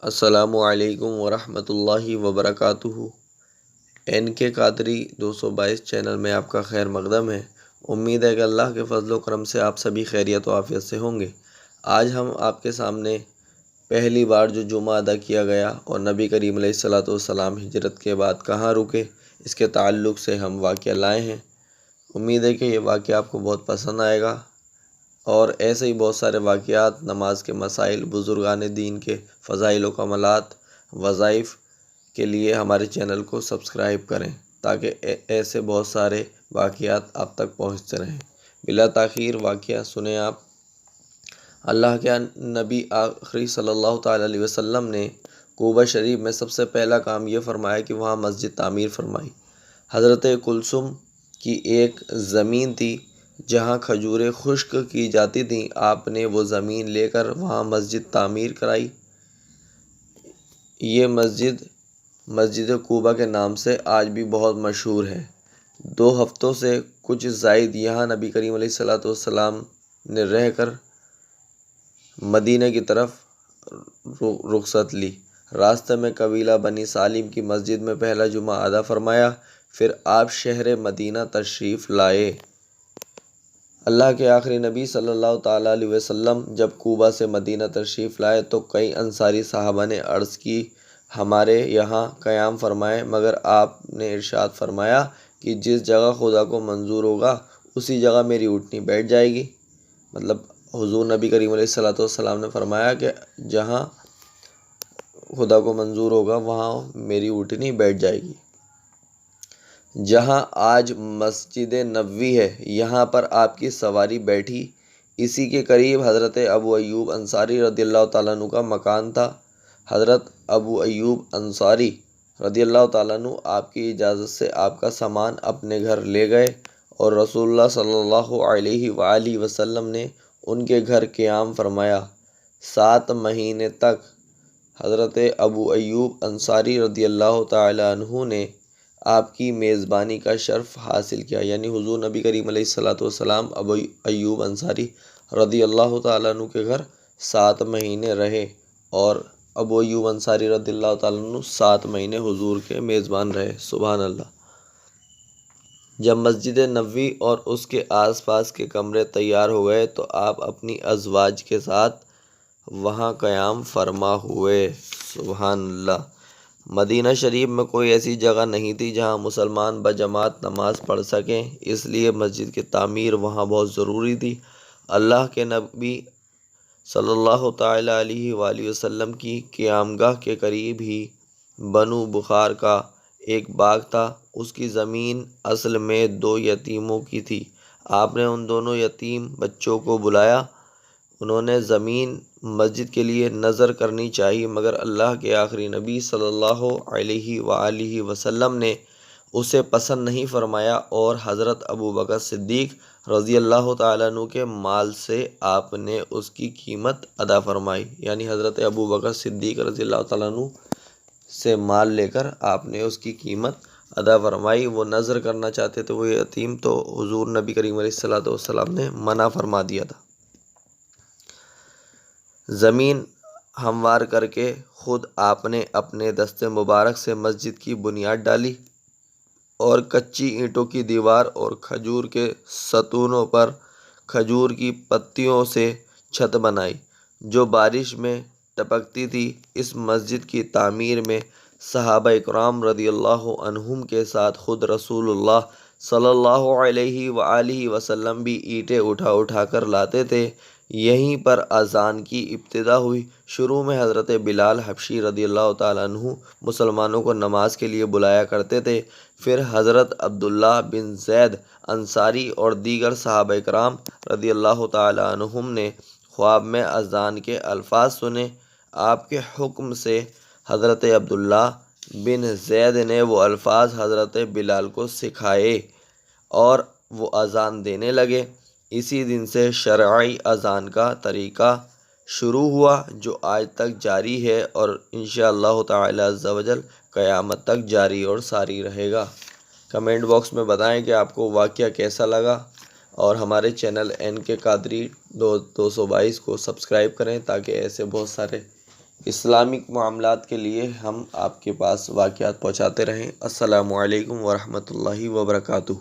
السلام علیکم ورحمۃ اللہ وبرکاتہ۔ این کے قادری 222 چینل میں آپ کا خیر مقدم ہے۔ امید ہے کہ اللہ کے فضل و کرم سے آپ سبھی خیریت و عافیت سے ہوں گے۔ آج ہم آپ کے سامنے پہلی بار جو جمعہ ادا کیا گیا اور نبی کریم علیہ الصلاۃ والسلام ہجرت کے بعد کہاں رکے، اس کے تعلق سے ہم واقعہ لائے ہیں۔ امید ہے کہ یہ واقعہ آپ کو بہت پسند آئے گا، اور ایسے ہی بہت سارے واقعات، نماز کے مسائل، بزرگان دین کے فضائل و کمالات، وظائف کے لیے ہمارے چینل کو سبسکرائب کریں تاکہ ایسے بہت سارے واقعات آپ تک پہنچتے رہیں۔ بلا تاخیر واقعہ سنیں آپ۔ اللہ کے نبی آخری صلی اللہ تعالیٰ علیہ وسلم نے کوبہ شریف میں سب سے پہلا کام یہ فرمایا کہ وہاں مسجد تعمیر فرمائی۔ حضرت کلثوم کی ایک زمین تھی جہاں کھجوریں خشک کی جاتی تھیں، آپ نے وہ زمین لے کر وہاں مسجد تعمیر کرائی۔ یہ مسجد کوبہ کے نام سے آج بھی بہت مشہور ہے۔ 2 ہفتوں سے کچھ زائد یہاں نبی کریم علیہ الصلاۃ والسلام نے رہ کر مدینہ کی طرف رخصت لی۔ راستے میں قبیلہ بنی سالم کی مسجد میں پہلا جمعہ ادا فرمایا، پھر آپ شہر مدینہ تشریف لائے۔ اللہ کے آخری نبی صلی اللہ تعالیٰ علیہ وسلم جب کوبہ سے مدینہ تشریف لائے تو کئی انصاری صحابہ نے عرض کی، ہمارے یہاں قیام فرمائیں، مگر آپ نے ارشاد فرمایا کہ جس جگہ خدا کو منظور ہوگا اسی جگہ میری اونٹنی بیٹھ جائے گی۔ مطلب حضور نبی کریم علیہ الصلاۃ والسلام نے فرمایا کہ جہاں خدا کو منظور ہوگا وہاں میری اونٹنی بیٹھ جائے گی۔ جہاں آج مسجد نبوی ہے یہاں پر آپ کی سواری بیٹھی۔ اسی کے قریب حضرت ابو ایوب انصاری رضی اللہ تعالیٰ عنہ کا مکان تھا۔ حضرت ابو ایوب انصاری رضی اللہ تعالیٰ عنہ آپ کی اجازت سے آپ کا سامان اپنے گھر لے گئے، اور رسول اللہ صلی اللہ علیہ وآلہ وسلم نے ان کے گھر قیام فرمایا۔ 7 مہینے تک حضرت ابو ایوب انصاری رضی اللہ تعالیٰ عنہ نے آپ کی میزبانی کا شرف حاصل کیا، یعنی حضور نبی کریم علیہ الصلاۃ والسلام ابو ایوب انصاری رضی اللہ تعالیٰ عنہ کے گھر 7 مہینے رہے، اور ابو ایوب انصاری رضی اللہ تعالیٰ عنہ 7 مہینے حضور کے میزبان رہے۔ سبحان اللہ۔ جب مسجد نبوی اور اس کے آس پاس کے کمرے تیار ہو گئے تو آپ اپنی ازواج کے ساتھ وہاں قیام فرما ہوئے۔ سبحان اللہ۔ مدینہ شریف میں کوئی ایسی جگہ نہیں تھی جہاں مسلمان بجماعت نماز پڑھ سکیں، اس لیے مسجد کی تعمیر وہاں بہت ضروری تھی۔ اللہ کے نبی صلی اللہ تعالیٰ علیہ وآلہ وسلم کی قیامگاہ کے قریب ہی بنو بخار کا ایک باغ تھا۔ اس کی زمین اصل میں 2 یتیموں کی تھی۔ آپ نے ان دونوں یتیم بچوں کو بلایا۔ انہوں نے زمین مسجد کے لیے نذر کرنی چاہی، مگر اللہ کے آخری نبی صلی اللہ علیہ وآلہ وسلم نے اسے پسند نہیں فرمایا، اور حضرت ابوبکر صدیق رضی اللہ تعالیٰ عنہ کے مال سے آپ نے اس کی قیمت ادا فرمائی، یعنی حضرت ابوبکر صدیق رضی اللہ تعالیٰ عنہ سے مال لے کر آپ نے اس کی قیمت ادا فرمائی۔ وہ نذر کرنا چاہتے تھے وہ یتیم، تو حضور نبی کریم علیہ الصلاۃ والسلام نے منع فرما دیا تھا۔ زمین ہموار کر کے خود آپ نے اپنے دست مبارک سے مسجد کی بنیاد ڈالی، اور کچی اینٹوں کی دیوار اور کھجور کے ستونوں پر کھجور کی پتیوں سے چھت بنائی جو بارش میں ٹپکتی تھی۔ اس مسجد کی تعمیر میں صحابہ اکرام رضی اللہ عنہم کے ساتھ خود رسول اللہ صلی اللہ علیہ وآلہ وسلم بھی اینٹیں اٹھا کر لاتے تھے۔ یہیں پر اذان کی ابتدا ہوئی۔ شروع میں حضرت بلال حبشی رضی اللہ تعالیٰ عنہ مسلمانوں کو نماز کے لیے بلایا کرتے تھے، پھر حضرت عبداللہ بن زید انصاری اور دیگر صحابہ اکرام رضی اللہ تعالیٰ عنہم نے خواب میں اذان کے الفاظ سنے۔ آپ کے حکم سے حضرت عبداللہ بن زید نے وہ الفاظ حضرت بلال کو سکھائے اور وہ اذان دینے لگے۔ اسی دن سے شرعی اذان کا طریقہ شروع ہوا جو آج تک جاری ہے، اور انشاءاللہ تعالی عز و جل قیامت تک جاری اور ساری رہے گا۔ کمنٹ باکس میں بتائیں کہ آپ کو واقعہ کیسا لگا، اور ہمارے چینل این کے قادری 222 کو سبسکرائب کریں تاکہ ایسے بہت سارے اسلامک معاملات کے لیے ہم آپ کے پاس واقعات پہنچاتے رہیں۔ السلام علیکم ورحمۃ اللہ وبرکاتہ۔